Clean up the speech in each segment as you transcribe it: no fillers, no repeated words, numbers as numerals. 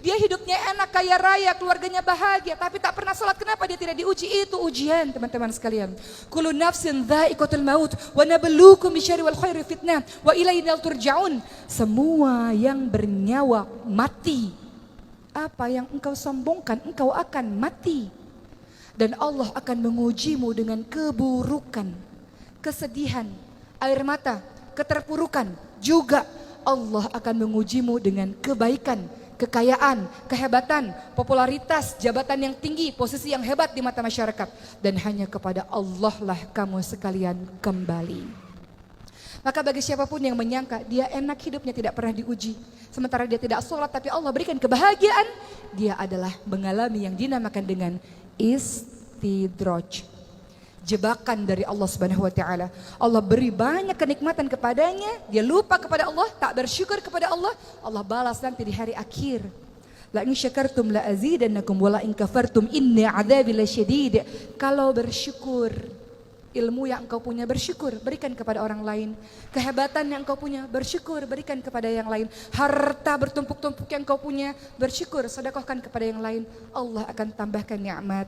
Dia hidupnya enak, kaya raya, keluarganya bahagia, tapi tak pernah sholat. Kenapa dia tidak diuji? Itu ujian teman-teman sekalian. Kullu nafsin dha'iqatul maut wa nabluukum bisyarri wal khairi fitnah wa ilaina turja'un. Semua yang bernyawa mati. Apa yang engkau sombongkan, engkau akan mati. Dan Allah akan mengujimu dengan keburukan, kesedihan, air mata, keterpurukan. Juga Allah akan mengujimu dengan kebaikan, kekayaan, kehebatan, popularitas, jabatan yang tinggi, posisi yang hebat di mata masyarakat. Dan hanya kepada Allah lah kamu sekalian kembali. Maka bagi siapapun yang menyangka dia enak hidupnya tidak pernah diuji, sementara dia tidak sholat tapi Allah berikan kebahagiaan, dia adalah mengalami yang dinamakan dengan istidraj. Jebakan dari Allah Subhanahu wa taala. Allah beri banyak kenikmatan kepadanya, dia lupa kepada Allah, tak bersyukur kepada Allah, Allah balas nanti di hari akhir. La in syakartum la azidannakum wa la in kafartum inna adzabi lasyadid. Kalau bersyukur, ilmu yang engkau punya bersyukur, berikan kepada orang lain. Kehebatan yang engkau punya bersyukur, berikan kepada yang lain. Harta bertumpuk-tumpuk yang engkau punya bersyukur, sedekahkan kepada yang lain. Allah akan tambahkan nikmat.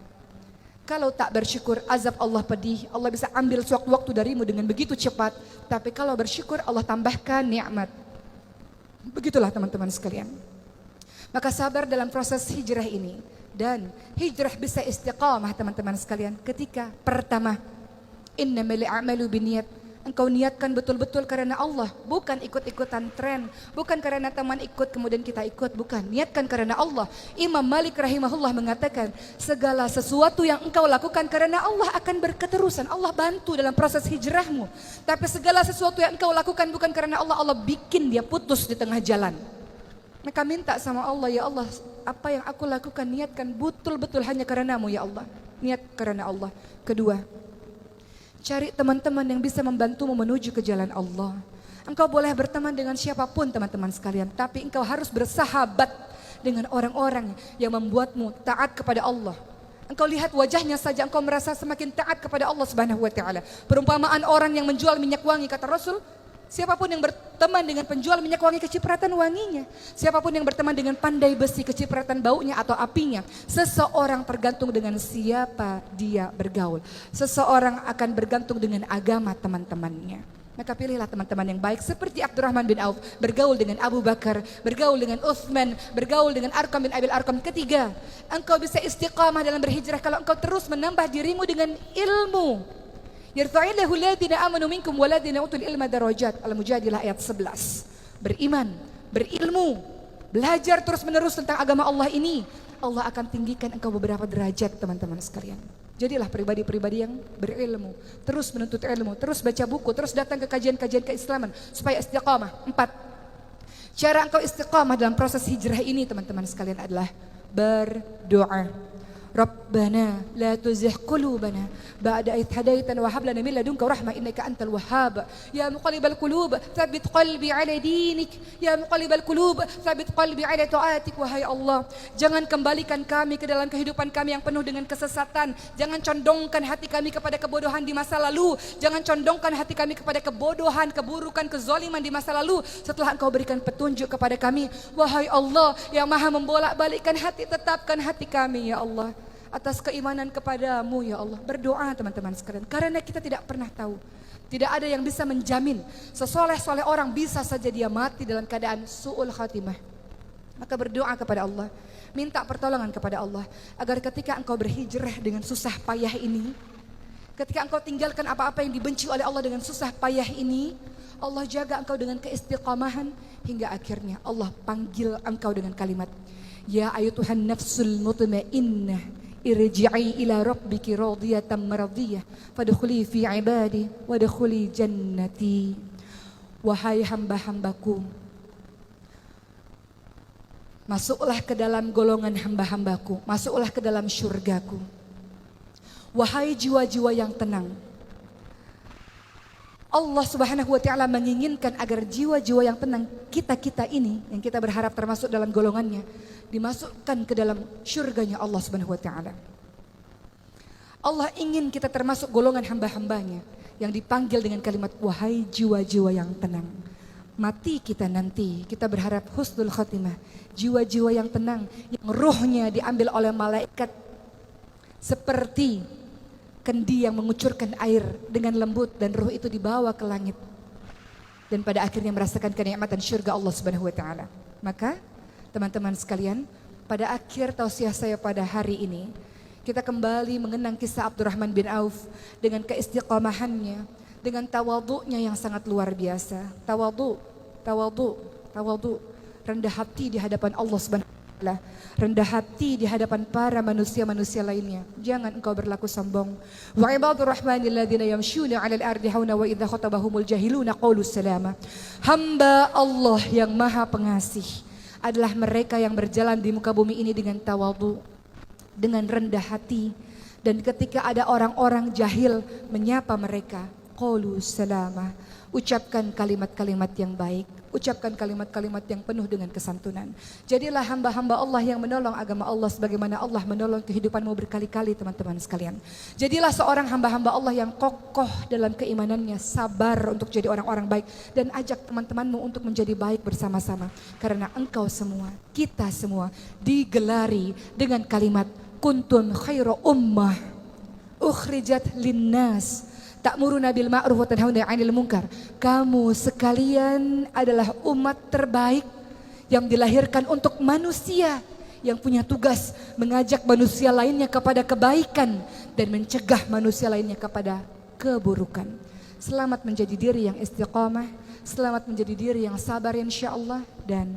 Kalau tak bersyukur, azab Allah pedih. Allah bisa ambil sewaktu-waktu darimu dengan begitu cepat. Tapi kalau bersyukur, Allah tambahkan nikmat. Begitulah teman-teman sekalian. Maka sabar dalam proses hijrah ini. Dan hijrah bisa istiqamah teman-teman sekalian. Ketika pertama, innamal a'malu binniyat. Engkau niatkan betul-betul karena Allah, bukan ikut-ikutan tren, bukan karena teman ikut kemudian kita ikut, bukan. Niatkan karena Allah. Imam Malik rahimahullah mengatakan, segala sesuatu yang engkau lakukan karena Allah akan berketerusan. Allah bantu dalam proses hijrahmu. Tapi segala sesuatu yang engkau lakukan bukan karena Allah, Allah bikin dia putus di tengah jalan. Maka minta sama Allah, ya Allah, apa yang aku lakukan niatkan betul-betul hanya karenamu ya Allah. Niat karena Allah. Kedua, cari teman-teman yang bisa membantumu menuju ke jalan Allah. Engkau boleh berteman dengan siapapun teman-teman sekalian, tapi engkau harus bersahabat dengan orang-orang yang membuatmu taat kepada Allah. Engkau lihat wajahnya saja engkau merasa semakin taat kepada Allah Subhanahu wa taala. Perumpamaan orang yang menjual minyak wangi, kata Rasul, siapapun yang berteman dengan penjual minyak wangi kecipratan wanginya. Siapapun yang berteman dengan pandai besi kecipratan baunya atau apinya. Seseorang tergantung dengan siapa dia bergaul. Seseorang akan bergantung dengan agama teman-temannya. Maka pilihlah teman-teman yang baik seperti Abdurrahman bin Auf. Bergaul dengan Abu Bakar, bergaul dengan Uthman, bergaul dengan Arqam bin Abil Arqam. Ketiga, engkau bisa istiqamah dalam berhijrah kalau engkau terus menambah dirimu dengan ilmu. Yarfa'illahu alladhina amanu minkum waladhina utul ilma darajat. Al-Mujadilah ayat 11. Beriman, berilmu, belajar terus-menerus tentang agama Allah ini, Allah akan tinggikan engkau beberapa derajat teman-teman sekalian. Jadilah pribadi-pribadi yang berilmu, terus menuntut ilmu, terus baca buku, terus datang ke kajian-kajian keislaman supaya istiqamah. 4. Cara engkau istiqamah dalam proses hijrah ini teman-teman sekalian adalah berdoa. Rabbana la tuzigh qulubana ba'da idh hadaitana wa hab lana min ladunka rahmah innaka antal wahhab. Ya muqallibal qulub tsabbit qalbi ala dinik. Ya muqallibal qulub tsabbit qalbi ala taatik. Wahai Allah, jangan kembalikan kami ke dalam kehidupan kami yang penuh dengan kesesatan. Jangan condongkan hati kami kepada kebodohan di masa lalu. Jangan condongkan hati kami kepada kebodohan, keburukan, kezaliman di masa lalu. Setelah Engkau berikan petunjuk kepada kami, wahai Allah yang Maha membolak-balikkan hati, tetapkan hati kami ya Allah atas keimanan kepadamu ya Allah. Berdoa teman-teman sekalian, karena kita tidak pernah tahu. Tidak ada yang bisa menjamin sesoleh-soleh orang bisa saja dia mati dalam keadaan su'ul khatimah. Maka berdoa kepada Allah, minta pertolongan kepada Allah agar ketika engkau berhijrah dengan susah payah ini, ketika engkau tinggalkan apa-apa yang dibenci oleh Allah dengan susah payah ini, Allah jaga engkau dengan keistiqamahan hingga akhirnya Allah panggil engkau dengan kalimat, ya ayyuhan nafsul mutmainnah irji'i ila rabbiki radiyatan maradiyah fadkhuli fi ibadi wadkhuli jannati. Wahai hamba-hambaku, masuklah ke dalam golongan hamba-hambaku, masuklah ke dalam syurgaku. Wahai jiwa-jiwa yang tenang, Allah Subhanahu wa taala menginginkan agar jiwa-jiwa yang tenang kita-kita ini, yang kita berharap termasuk dalam golongannya, dimasukkan ke dalam syurganya Allah Subhanahu wa taala. Allah ingin kita termasuk golongan hamba-hambanya yang dipanggil dengan kalimat wahai jiwa-jiwa yang tenang. mati kita nanti, kita berharap husnul khatimah, jiwa-jiwa yang tenang, yang ruhnya diambil oleh malaikat seperti kendi yang mengucurkan air dengan lembut dan ruh itu dibawa ke langit dan pada akhirnya merasakan kenikmatan syurga Allah Subhanahu wa taala. Maka teman-teman sekalian, pada akhir tausiah saya pada hari ini, kita kembali mengenang kisah Abdurrahman bin Auf dengan keistiqomahannya, dengan tawadhu'nya yang sangat luar biasa. Tawadhu, rendah hati di hadapan Allah Subhanahu wa taala, rendah hati di hadapan para manusia-manusia lainnya. Jangan engkau berlaku sombong. Wa ibadur rahmanil ladzina yamshuna 'alal ardi hauna wa idza khatabahumul jahiluna qalu salama. Hamba Allah yang Maha Pengasih adalah mereka yang berjalan di muka bumi ini dengan tawadhu, dengan rendah hati, dan ketika ada orang-orang jahil menyapa mereka, qalu salama, ucapkan kalimat-kalimat yang baik, ucapkan kalimat-kalimat yang penuh dengan kesantunan. Jadilah hamba-hamba Allah yang menolong agama Allah sebagaimana Allah menolong kehidupanmu berkali-kali, teman-teman sekalian. Jadilah seorang hamba-hamba Allah yang kokoh dalam keimanannya, sabar untuk jadi orang-orang baik, dan ajak teman-temanmu untuk menjadi baik bersama-sama. Karena engkau semua, kita semua digelari dengan kalimat kuntum khairu ummah ukhrijat linnas ta'muruna bil ma'ruf wa tanhauna 'anil munkar. Kamu sekalian adalah umat terbaik yang dilahirkan untuk manusia, yang punya tugas mengajak manusia lainnya kepada kebaikan dan mencegah manusia lainnya kepada keburukan. Selamat menjadi diri yang istiqamah, selamat menjadi diri yang sabar insyaallah, dan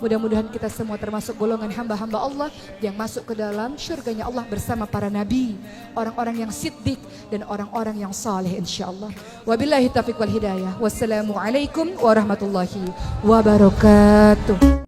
mudah-mudahan kita semua termasuk golongan hamba-hamba Allah yang masuk ke dalam syurganya Allah bersama para nabi, orang-orang yang siddiq dan orang-orang yang saleh insyaallah. Wabillahi taufiq wal hidayah. Wassalamualaikum warahmatullahi wabarakatuh.